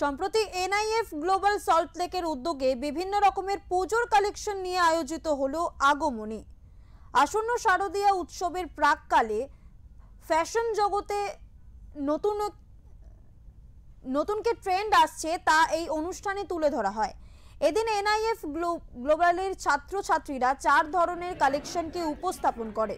সম্প্রতি NIF global সল্টলেকের উদ্যোগে বিভিন্ন রকমের পুজোর কালেকশন নিয়ে আয়োজিত হলো আগমনী। আসন্ন শারদীয়া উৎসবের প্রাককালে ফ্যাশন জগতে নতুনকে ট্রেন্ড আসছে তা এই অনুষ্ঠানে তুলে ধরা হয়। এদিন এনআইএফ গ্লোবালের ছাত্রছাত্রীরা 4 ধরনের কালেকশনকে উপস্থাপন করে।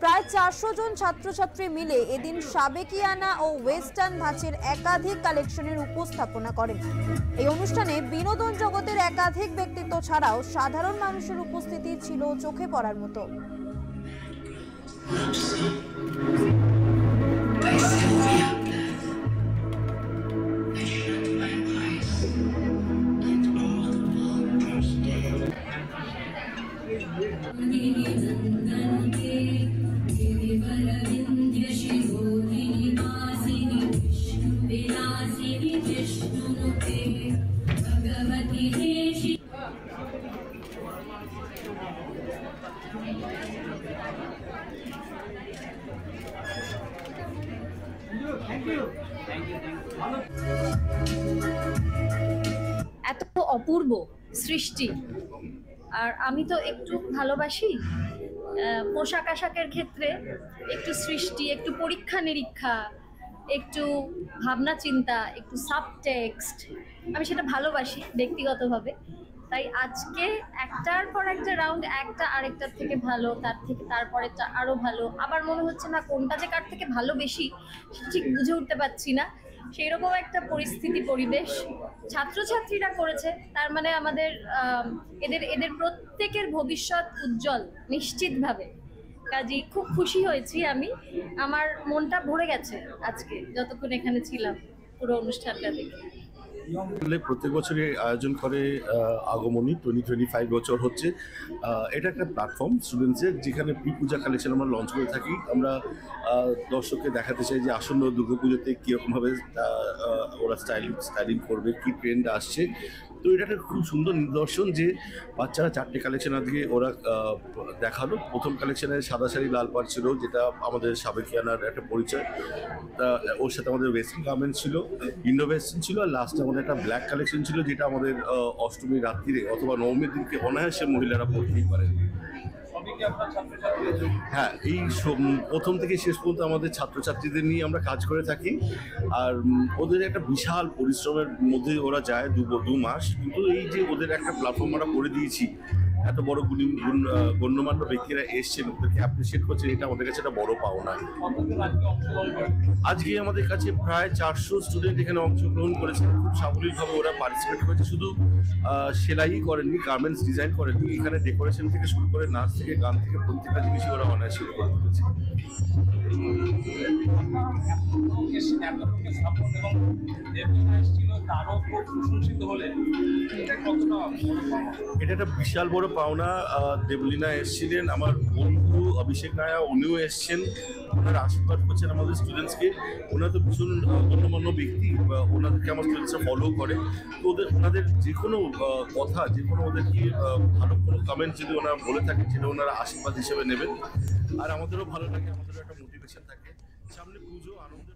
প্রায় 400 জন ছাত্রছাত্রী মিলে এদিন সাবেকিয়ানা ও ওয়েস্টার্ন ধাঁচের একাধিক কালেকশনের উপস্থাপনা করেন। এই অনুষ্ঠানে বিনোদন জগতের একাধিক ব্যক্তিত্ব ছাড়াও সাধারণ মানুষের উপস্থিতি ছিল চোখে পড়ার মতো। এত অপূর্ব সৃষ্টি, আর আমি তো একটু ভালোবাসি পোশাক আশাকের ক্ষেত্রে একটু সৃষ্টি, একটু পরীক্ষা নিরীক্ষা, একটু ভাবনা চিন্তা, একটু সাবটেক্সট, আমি সেটা ভালোবাসি ব্যক্তিগতভাবে। তাই আজকে একটার পর একটা রাউন্ড, একটা আরেকটার থেকে ভালো, তার থেকে তারপরেরটা আরো ভালো। আবার মনে হচ্ছে না কোনটা যে কার থেকে ভালো বেশি ঠিক বুঝে উঠতে পারছি না। সেই রকম একটা পরিস্থিতি, পরিবেশ ছাত্রছাত্রীরা করেছে, তার মানে আমাদের এদের প্রত্যেকের ভবিষ্যৎ উজ্জ্বল নিশ্চিতভাবে। কাজেই খুব খুশি হয়েছি আমি, আমার মনটা ভরে গেছে আজকে যতক্ষণ এখানে ছিলাম পুরো অনুষ্ঠানটা দেখে। প্রত্যেক বছরই আয়োজন করে আগমনী, 2025 বছর হচ্ছে। এটা একটা প্ল্যাটফর্ম স্টুডেন্টসের, যেখানে প্রি পূজা কালেকশন আমরা লঞ্চ করে থাকি। আমরা দর্শককে দেখাতে চাই যে আসন্ন দুর্গাপুজোতে কীরকমভাবে ওরা স্টাইলিং করবে, কী ট্রেন্ড আসছে। তো এটা একটা খুব সুন্দর নিদর্শন যে বাচ্চারা 4টে কালেকশন আজকে ওরা দেখালো। প্রথম কালেকশনে সাদা শাড়ি লাল পাড় ছিল, যেটা আমাদের সাবেকিয়ানার একটা পরিচয়। ওর সাথে আমাদের ওয়েস্টার্ন গার্মেন্টস ছিল, ইন্ডো ওয়েস্টার্ন ছিল, আর লাস্টে আমাদের একটা ব্ল্যাক কালেকশন ছিল, যেটা আমাদের অষ্টমীর রাত্রিরে অথবা নবমীর দিনকে অনায়াসে মহিলারা পরতেই পারেন। হ্যাঁ, এই প্রথম থেকে শেষ পর্যন্ত আমাদের ছাত্রছাত্রীদের নিয়ে আমরা কাজ করে থাকি। আর ওদের একটা বিশাল পরিশ্রমের মধ্যে ওরা যায় 2 মাস, কিন্তু এই যে ওদের একটা প্ল্যাটফর্ম আমরা করে দিয়েছি, এত বড় গণ্যমান্য ব্যক্তিরা এসছেন, ওদেরকে অ্যাপ্রিসিয়েট করছেন, এটা আমাদের কাছে একটা বড় পাওনা। আজকে আমাদের কাছে প্রায় 400 স্টুডেন্ট এখানে অংশগ্রহণ করেছে। খুব সাবলীলভাবে ওরা পার্টিসিপেট করেছে। শুধু সেলাই করেননি, গার্মেন্টস ডিজাইন করেননি, এখানে ডেকোরেশন থেকে শুরু করে নাচ থেকে গান থেকে প্রত্যেকটা জিনিসই ওরা অনায়াসে করে তুলেছে। এটা একটা বিশাল বড় পাওনা। দেবলীনা এসেছিলেন, আমার বন্ধু অভিষেক নায়া, উনিও এসছেন। ওনারা আশীর্বাদ করছেন আমাদের স্টুডেন্টসকে। ওনারা তো ভীষণ গণ্যমান্য ব্যক্তি, ওনাদেরকে আমার স্টুডেন্টসরা ফলো করে। তো ওনাদের যে কোনো কথা, যে কোনো ওদেরকে ভালো কোনো কমেন্ট যদি ওনারা বলে থাকেন, সেটা ওনারা আশীর্বাদ হিসেবে নেবেন। আর আমাদেরও ভালো লাগে, আমাদেরও একটা মোটিভেশন থাকে। সামনে পুজো, আনন্দ।